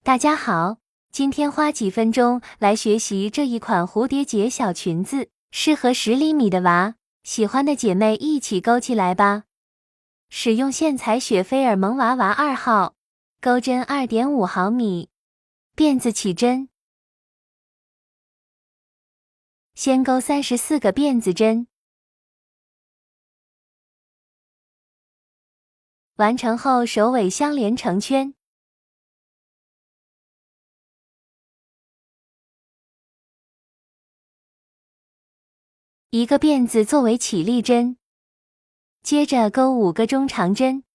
大家好，今天花几分钟来学习这一款蝴蝶结小裙子，适合10厘米的娃，喜欢的姐妹一起勾起来吧。使用线裁雪菲尔萌娃娃2号，钩针2.5毫米，辫子起针。先钩34个辫子针，完成后首尾相连成圈。一个辫子作为起立针，接着钩5个中长针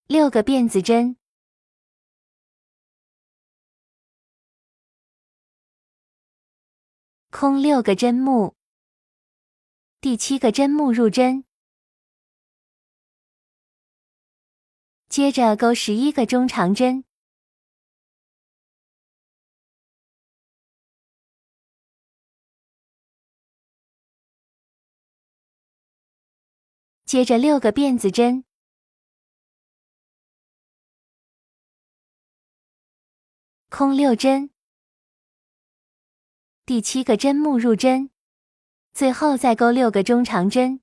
，6个辫子针，空6个针目，第7个针目入针，接着钩11个中长针，接着6个辫子针，空6针，第7个针目入针，最后再钩6个中长针。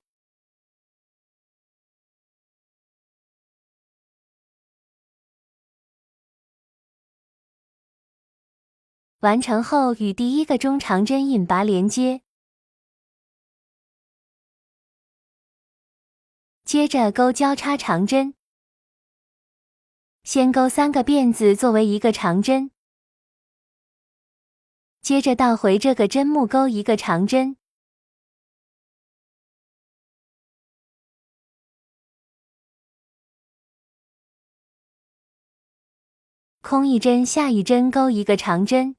完成后与第1个中长针引拔连接，接着钩交叉长针，先钩3个辫子作为1个长针，接着倒回这个针目钩1个长针，空1针下1针钩1个长针，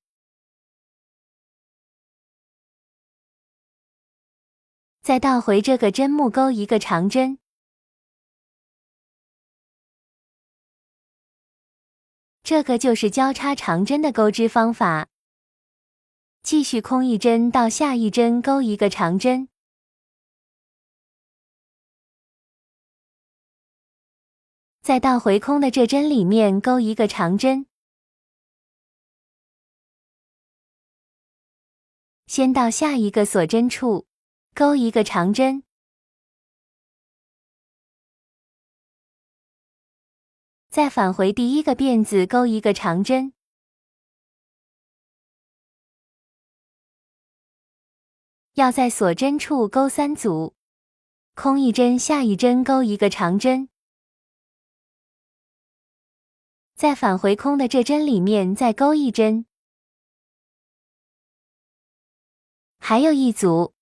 再倒回这个针目钩1个长针，这个就是交叉长针的钩织方法。继续空1针到下1针钩1个长针，再倒回空的这针里面钩1个长针，先到下一个锁针处钩1个长针，再返回第1个辫子钩1个长针，要在锁针处钩3组，空1针下1针钩1个长针，再返回空的这针里面再钩1针，还有一组。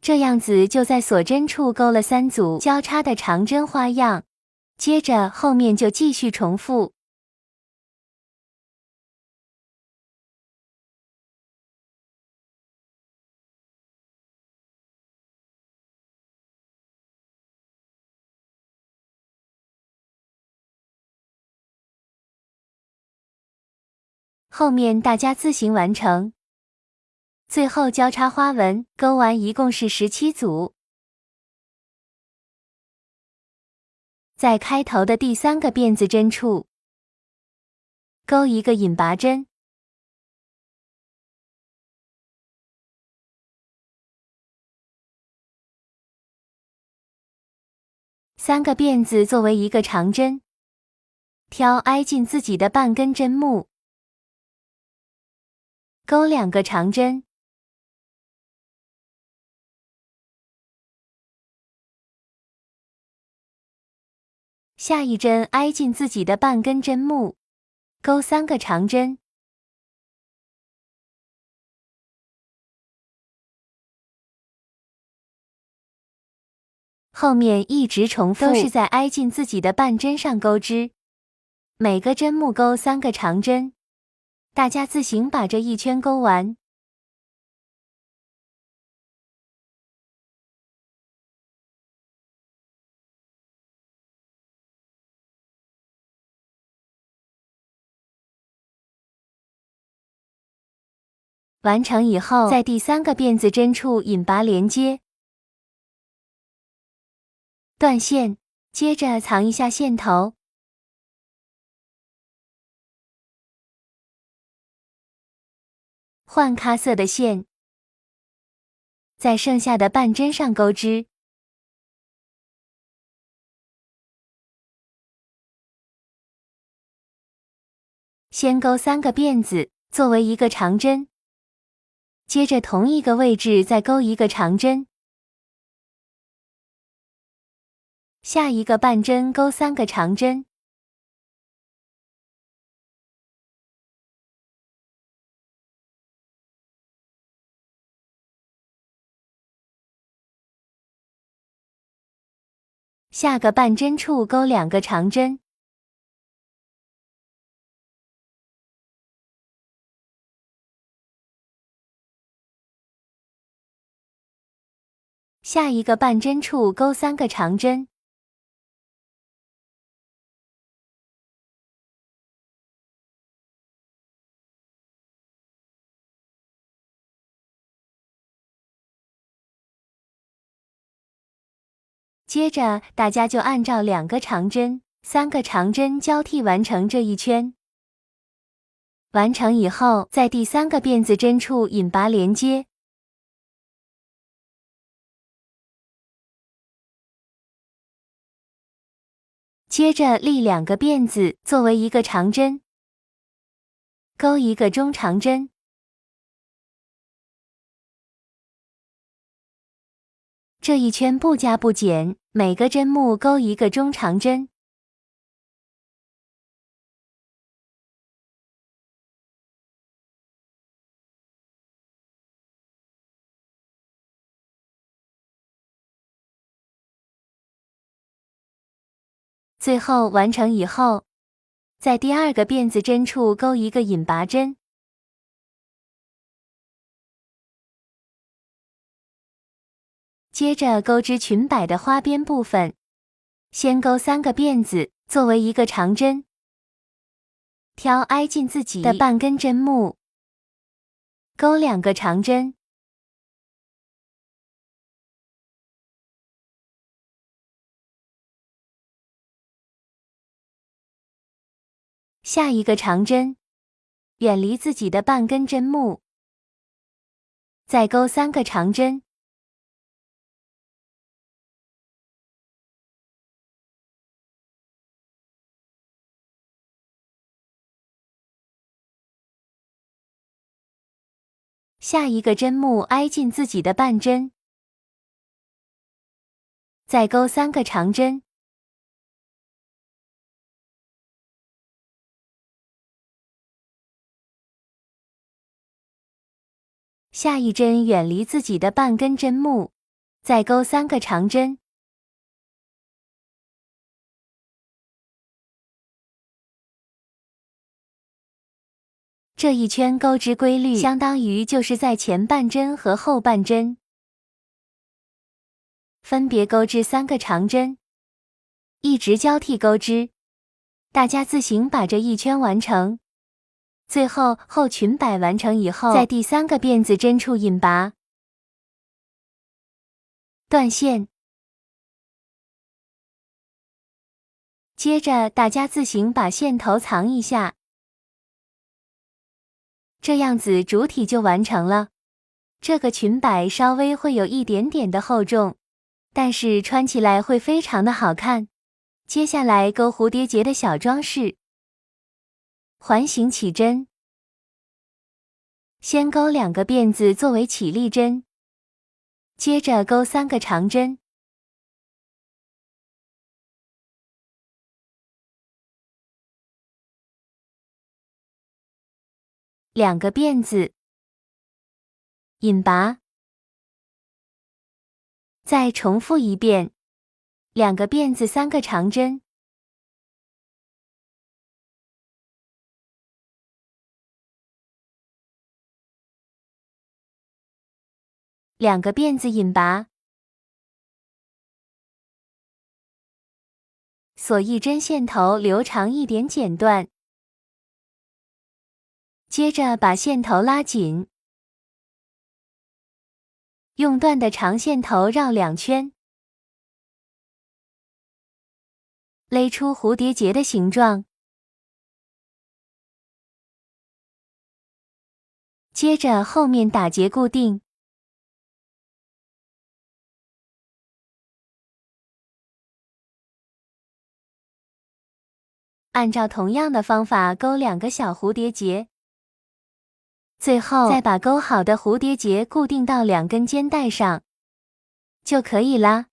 这样子就在锁针处钩了3组交叉的长针花样，接着后面就继续重复。后面大家自行完成。最后交叉花纹钩完一共是17组。在开头的第3个辫子针处钩1个引拔针，3个辫子作为1个长针，挑挨近自己的半根针目，钩2个长针，下一针挨近自己的半根针目，钩3个长针，后面一直重复，都是在挨近自己的半针上钩织。每个针目钩3个长针，大家自行把这一圈钩完。完成以后，在第3个辫子针处引拔连接，断线，接着藏一下线头，换咖色的线，在剩下的半针上钩织。先钩3个辫子，作为一个长针。接着同一个位置再钩一个长针，下一个半针钩3个长针，下个半针处钩2个长针，下一个半针处钩3个长针，接着大家就按照2个长针、3个长针交替完成这一圈。完成以后，在第3个辫子针处引拔连接，接着立2个辫子作为一个长针，钩一个中长针，这一圈不加不减，每个针目钩一个中长针。最后完成以后，在第2个辫子针处钩一个引拔针，接着钩织裙摆的花边部分，先钩3个辫子作为一个长针，挑挨近自己的半根针目，钩2个长针，下一个长针，远离自己的半根针目，再钩3个长针，下一个针目挨近自己的半针，再钩3个长针，下一针远离自己的半根针目，再钩3个长针，这一圈钩织规律相当于就是在前半针和后半针分别钩织3个长针，一直交替钩织，大家自行把这一圈完成。最后后裙摆完成以后，在第3个辫子针处引拔，断线，接着大家自行把线头藏一下，这样子主体就完成了。这个裙摆稍微会有一点点的厚重，但是穿起来会非常的好看。接下来钩蝴蝶结的小装饰，环形起针，先钩2个辫子作为起立针，接着钩3个长针，2个辫子，引拔，再重复一遍， 2个辫子3个长针，2个辫子引拔，锁1针线头留长1点剪断，接着把线头拉紧，用断的长线头绕2圈，勒出蝴蝶结的形状。接着后面打结固定。按照同样的方法钩2个小蝴蝶结，最后再把钩好的蝴蝶结固定到2根肩带上，就可以啦。